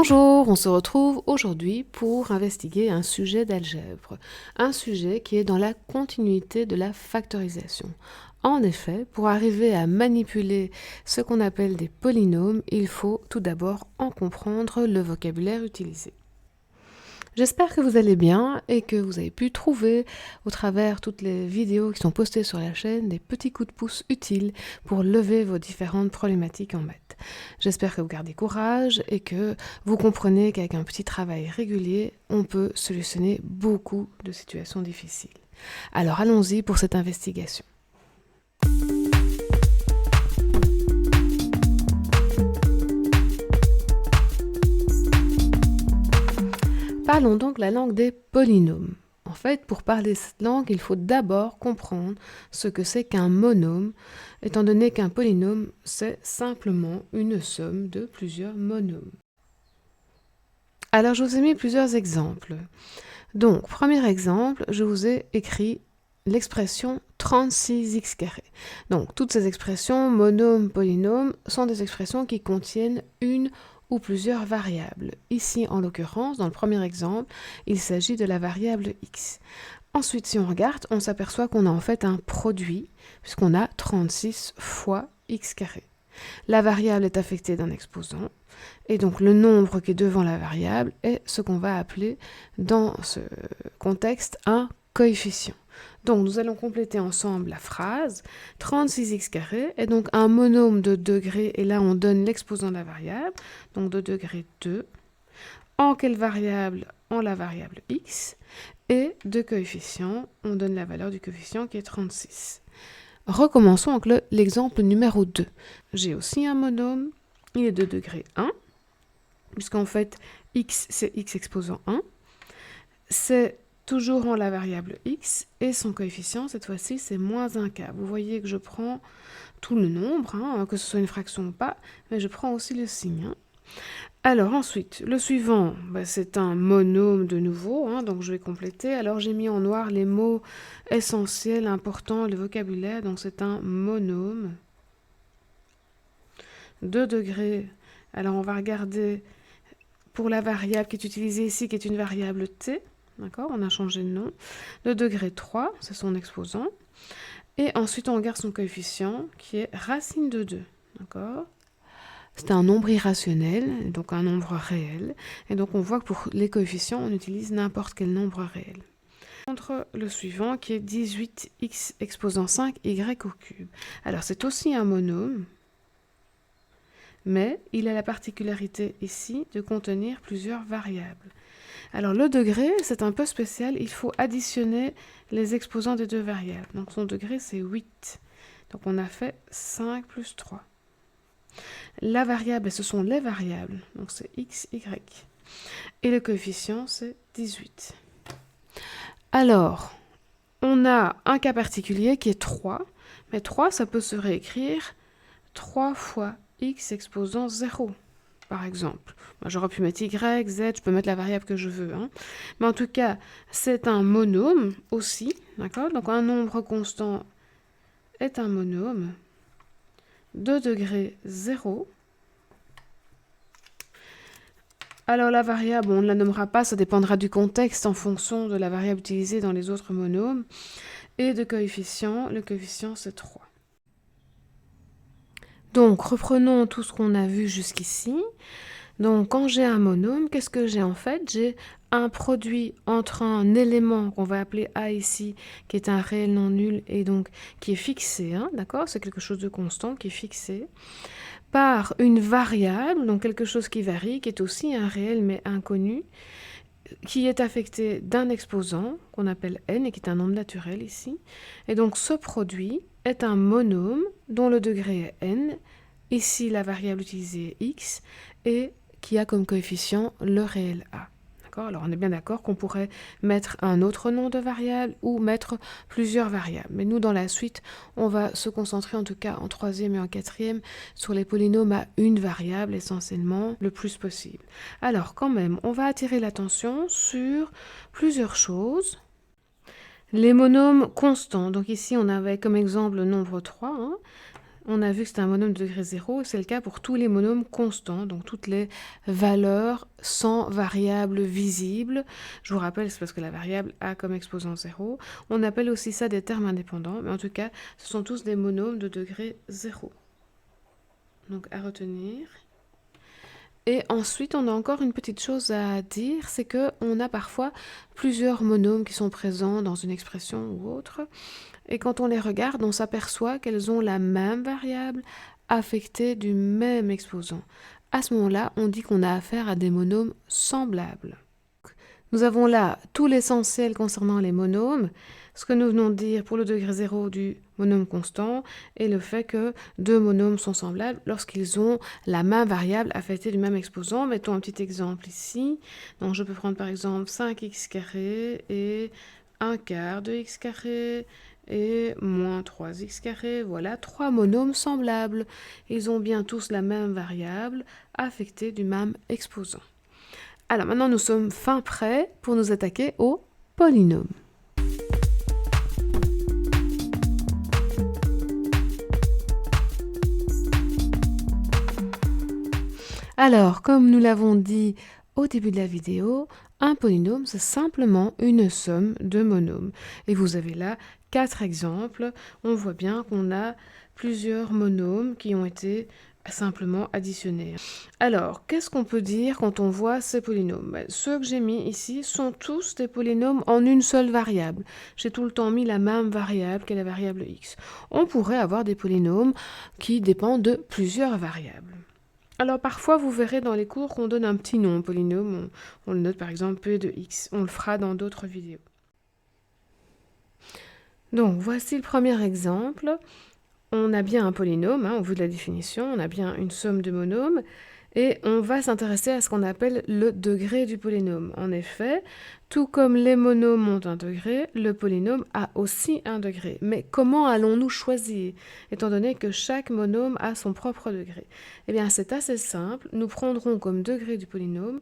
Bonjour, on se retrouve aujourd'hui pour investiguer un sujet d'algèbre, un sujet qui est dans la continuité de la factorisation. En effet, pour arriver à manipuler ce qu'on appelle des polynômes, il faut tout d'abord en comprendre le vocabulaire utilisé. J'espère que vous allez bien et que vous avez pu trouver, au travers toutes les vidéos qui sont postées sur la chaîne, des petits coups de pouce utiles pour lever vos différentes problématiques en maths. J'espère que vous gardez courage et que vous comprenez qu'avec un petit travail régulier, on peut solutionner beaucoup de situations difficiles. Alors allons-y pour cette investigation. Parlons donc la langue des polynômes. En fait, pour parler cette langue, il faut d'abord comprendre ce que c'est qu'un monôme, étant donné qu'un polynôme, c'est simplement une somme de plusieurs monômes. Alors, je vous ai mis plusieurs exemples. Donc, premier exemple, je vous ai écrit l'expression 36x². Donc, toutes ces expressions, monôme, polynôme, sont des expressions qui contiennent une ou plusieurs variables. Ici, en l'occurrence, dans le premier exemple, il s'agit de la variable x. Ensuite, si on regarde, on s'aperçoit qu'on a en fait un produit, puisqu'on a 36 fois x². La variable est affectée d'un exposant, et donc le nombre qui est devant la variable est ce qu'on va appeler, dans ce contexte, un coefficient. Donc, nous allons compléter ensemble la phrase. 36x² est donc un monôme de degrés, et là, on donne l'exposant de la variable, donc de degré 2. En quelle variable? En la variable x. Et de coefficient, on donne la valeur du coefficient qui est 36. Recommençons avec l'exemple numéro 2. J'ai aussi un monôme, il est de degré 1, puisqu'en fait, x, c'est x exposant 1. C'est toujours en la variable x, et son coefficient, cette fois-ci, c'est moins 1k. Vous voyez que je prends tout le nombre, que ce soit une fraction ou pas, mais je prends aussi le signe. Alors ensuite, le suivant, c'est un monôme de nouveau, donc je vais compléter. Alors j'ai mis en noir les mots essentiels, importants, le vocabulaire, donc c'est un monôme. 2 degrés, alors on va regarder pour la variable qui est utilisée ici, qui est une variable t. D'accord, on a changé de nom. Le degré 3, c'est son exposant. Et ensuite, on regarde son coefficient, qui est racine de 2. D'accord ? C'est un nombre irrationnel, donc un nombre réel. Et donc, on voit que pour les coefficients, on utilise n'importe quel nombre réel. Contre le suivant, qui est 18x exposant 5y au cube. Alors, c'est aussi un monôme, mais il a la particularité ici de contenir plusieurs variables. Alors le degré, c'est un peu spécial, il faut additionner les exposants des deux variables. Donc son degré, c'est 8. Donc on a fait 5 plus 3. La variable, ce sont les variables, donc c'est x, y. Et le coefficient, c'est 18. Alors, on a un cas particulier qui est 3, mais 3, ça peut se réécrire 3 fois x exposant 0. Par exemple. J'aurais pu mettre y, z, je peux mettre la variable que je veux. Mais en tout cas, c'est un monôme aussi, d'accord? Donc un nombre constant est un monôme de degré 0. Alors la variable, on ne la nommera pas, ça dépendra du contexte en fonction de la variable utilisée dans les autres monômes. Et de coefficient, le coefficient c'est 3. Donc reprenons tout ce qu'on a vu jusqu'ici. Donc, quand j'ai un monôme, qu'est-ce que j'ai en fait? J'ai un produit entre un élément qu'on va appeler A ici, qui est un réel non nul et donc qui est fixé, d'accord? C'est quelque chose de constant qui est fixé, par une variable, donc quelque chose qui varie, qui est aussi un réel mais inconnu, qui est affecté d'un exposant qu'on appelle n et qui est un nombre naturel ici. Et donc, ce produit est un monôme dont le degré est n. Ici, la variable utilisée est x et qui a comme coefficient le réel a. D'accord ? Alors on est bien d'accord qu'on pourrait mettre un autre nom de variable ou mettre plusieurs variables. Mais nous, dans la suite, on va se concentrer en tout cas en troisième et en quatrième sur les polynômes à une variable essentiellement le plus possible. Alors quand même, on va attirer l'attention sur plusieurs choses. Les monômes constants. Donc ici, on avait comme exemple le nombre 3. on a vu que c'était un monôme de degré 0, c'est le cas pour tous les monômes constants, donc toutes les valeurs sans variable visible. Je vous rappelle, c'est parce que la variable a comme exposant 0. On appelle aussi ça des termes indépendants, mais en tout cas, ce sont tous des monômes de degré 0. Donc à retenir. Et ensuite, on a encore une petite chose à dire, c'est qu'on a parfois plusieurs monômes qui sont présents dans une expression ou autre. Et quand on les regarde, on s'aperçoit qu'elles ont la même variable affectée du même exposant. À ce moment-là, on dit qu'on a affaire à des monômes semblables. Nous avons là tout l'essentiel concernant les monômes, ce que nous venons de dire pour le degré 0 du monôme constant, et le fait que deux monômes sont semblables lorsqu'ils ont la même variable affectée du même exposant. Mettons un petit exemple ici. Donc je peux prendre par exemple 5x carré et 1 quart de x carré et moins 3x carré. Voilà, trois monômes semblables. Ils ont bien tous la même variable affectée du même exposant. Alors maintenant, nous sommes fin prêts pour nous attaquer aux polynômes. Alors, comme nous l'avons dit au début de la vidéo, un polynôme, c'est simplement une somme de monômes. Et vous avez là 4 exemples. On voit bien qu'on a plusieurs monômes qui ont été simplement additionnés. Alors, qu'est-ce qu'on peut dire quand on voit ces polynômes? Ceux que j'ai mis ici sont tous des polynômes en une seule variable. J'ai tout le temps mis la même variable qu'est la variable x. On pourrait avoir des polynômes qui dépendent de plusieurs variables. Alors parfois, vous verrez dans les cours qu'on donne un petit nom au polynôme. On le note par exemple p de x. On le fera dans d'autres vidéos. Donc, voici le premier exemple. On a bien un polynôme, au vu de la définition, on a bien une somme de monômes, et on va s'intéresser à ce qu'on appelle le degré du polynôme. En effet, tout comme les monômes ont un degré, le polynôme a aussi un degré. Mais comment allons-nous choisir, étant donné que chaque monôme a son propre degré? Eh bien, c'est assez simple. Nous prendrons comme degré du polynôme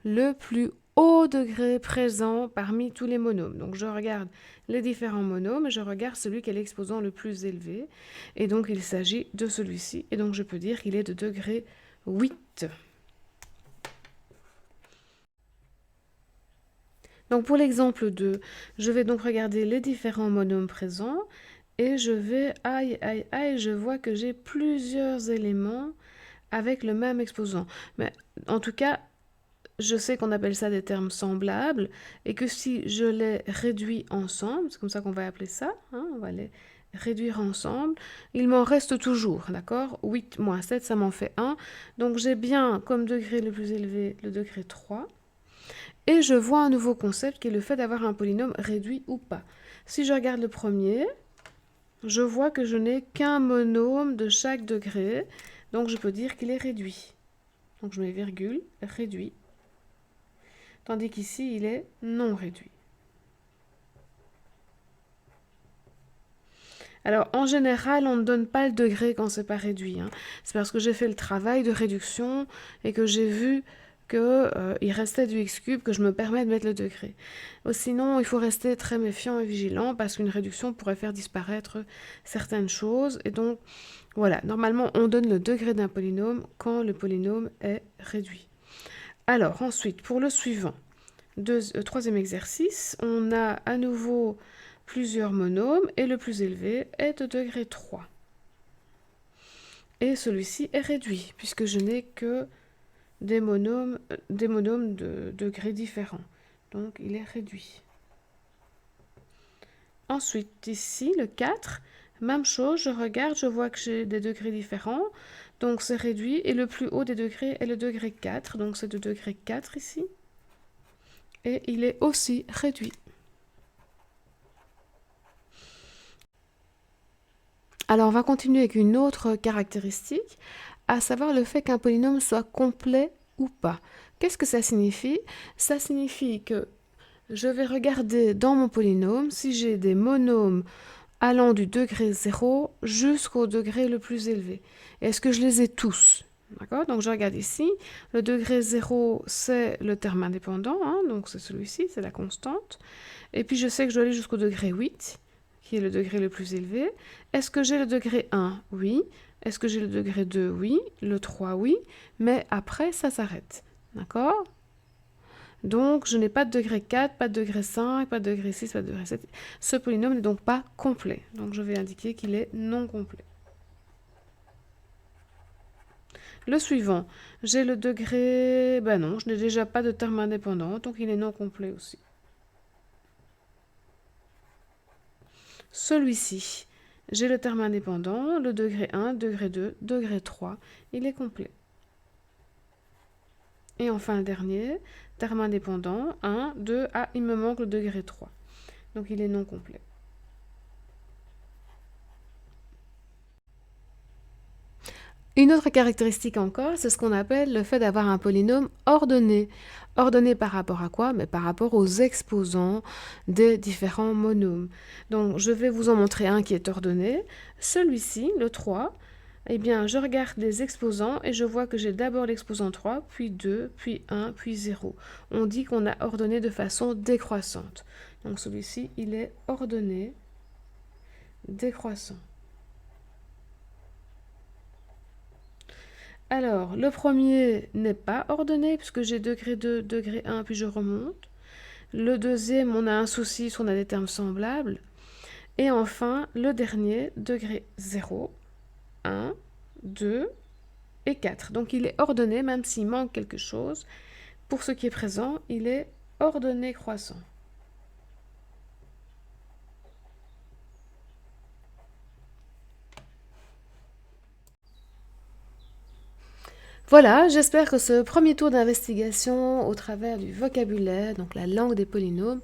le plus haut degré présent parmi tous les monômes. Donc, je regarde les différents monômes et je regarde celui qui est l'exposant le plus élevé. Et donc, il s'agit de celui-ci. Et donc, je peux dire qu'il est de degré 8. Donc pour l'exemple 2, je vais donc regarder les différents monômes présents et je vais, je vois que j'ai plusieurs éléments avec le même exposant. Mais en tout cas, je sais qu'on appelle ça des termes semblables et que si je les réduis ensemble, c'est comme ça qu'on va appeler ça, on va les réduire ensemble, il m'en reste toujours, d'accord? 8 moins 7, ça m'en fait 1. Donc j'ai bien comme degré le plus élevé le degré 3. Et je vois un nouveau concept qui est le fait d'avoir un polynôme réduit ou pas. Si je regarde le premier, je vois que je n'ai qu'un monôme de chaque degré, donc je peux dire qu'il est réduit. Donc je mets virgule, réduit. Tandis qu'ici, il est non réduit. Alors, en général, on ne donne pas le degré quand c'est pas réduit. C'est parce que j'ai fait le travail de réduction et que j'ai vu qu'il restait du x cube que je me permets de mettre le degré. Sinon, il faut rester très méfiant et vigilant parce qu'une réduction pourrait faire disparaître certaines choses. Et donc, voilà, normalement, on donne le degré d'un polynôme quand le polynôme est réduit. Alors, ensuite, pour le suivant, troisième exercice, on a à nouveau plusieurs monômes et le plus élevé est de degré 3. Et celui-ci est réduit puisque je n'ai que des monômes de degrés différents. Donc il est réduit. Ensuite, ici, le 4, même chose, je regarde, je vois que j'ai des degrés différents. Donc c'est réduit et le plus haut des degrés est le degré 4. Donc c'est de degré 4 ici. Et il est aussi réduit. Alors on va continuer avec une autre caractéristique, à savoir le fait qu'un polynôme soit complet ou pas. Qu'est-ce que ça signifie? Ça signifie que je vais regarder dans mon polynôme si j'ai des monômes allant du degré 0 jusqu'au degré le plus élevé. Est-ce que je les ai tous? D'accord? Donc je regarde ici, le degré 0 c'est le terme indépendant, donc c'est celui-ci, c'est la constante. Et puis je sais que je dois aller jusqu'au degré 8, qui est le degré le plus élevé. Est-ce que j'ai le degré 1? Oui. Est-ce que j'ai le degré 2? Oui. Le 3, oui. Mais après, ça s'arrête. D'accord? Donc, je n'ai pas de degré 4, pas de degré 5, pas de degré 6, pas de degré 7. Ce polynôme n'est donc pas complet. Donc, je vais indiquer qu'il est non complet. Le suivant, j'ai le degré... Ben non, je n'ai déjà pas de terme indépendant, donc il est non complet aussi. Celui-ci, j'ai le terme indépendant, le degré 1, degré 2, degré 3, il est complet. Et enfin le dernier, terme indépendant, 1, 2, ah, il me manque le degré 3. Donc il est non complet. Une autre caractéristique encore, c'est ce qu'on appelle le fait d'avoir un polynôme ordonné. Ordonné par rapport à quoi? Mais par rapport aux exposants des différents monômes. Donc je vais vous en montrer un qui est ordonné. Celui-ci, le 3, eh bien je regarde les exposants et je vois que j'ai d'abord l'exposant 3, puis 2, puis 1, puis 0. On dit qu'on a ordonné de façon décroissante. Donc celui-ci, il est ordonné décroissant. Alors, le premier n'est pas ordonné puisque j'ai degré 2, degré 1, puis je remonte. Le deuxième, on a un souci, on a des termes semblables. Et enfin, le dernier, degré 0, 1, 2 et 4. Donc il est ordonné, même s'il manque quelque chose. Pour ce qui est présent, il est ordonné croissant. Voilà, j'espère que ce premier tour d'investigation au travers du vocabulaire, donc la langue des polynômes,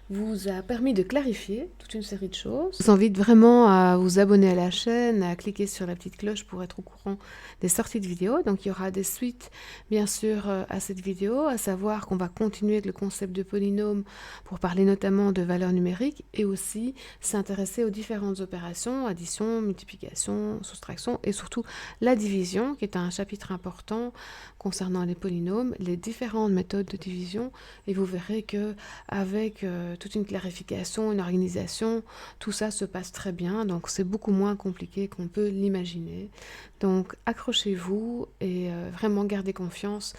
vous a permis de clarifier toute une série de choses. Je vous invite vraiment à vous abonner à la chaîne, à cliquer sur la petite cloche pour être au courant des sorties de vidéos. Donc il y aura des suites bien sûr à cette vidéo, à savoir qu'on va continuer avec le concept de polynôme pour parler notamment de valeurs numériques et aussi s'intéresser aux différentes opérations, addition, multiplication, soustraction et surtout la division qui est un chapitre important concernant les polynômes, les différentes méthodes de division et vous verrez que avec toute une clarification, une organisation, tout ça se passe très bien, donc c'est beaucoup moins compliqué qu'on peut l'imaginer. Donc accrochez-vous et vraiment gardez confiance,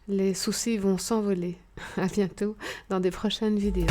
les soucis vont s'envoler. À bientôt dans des prochaines vidéos.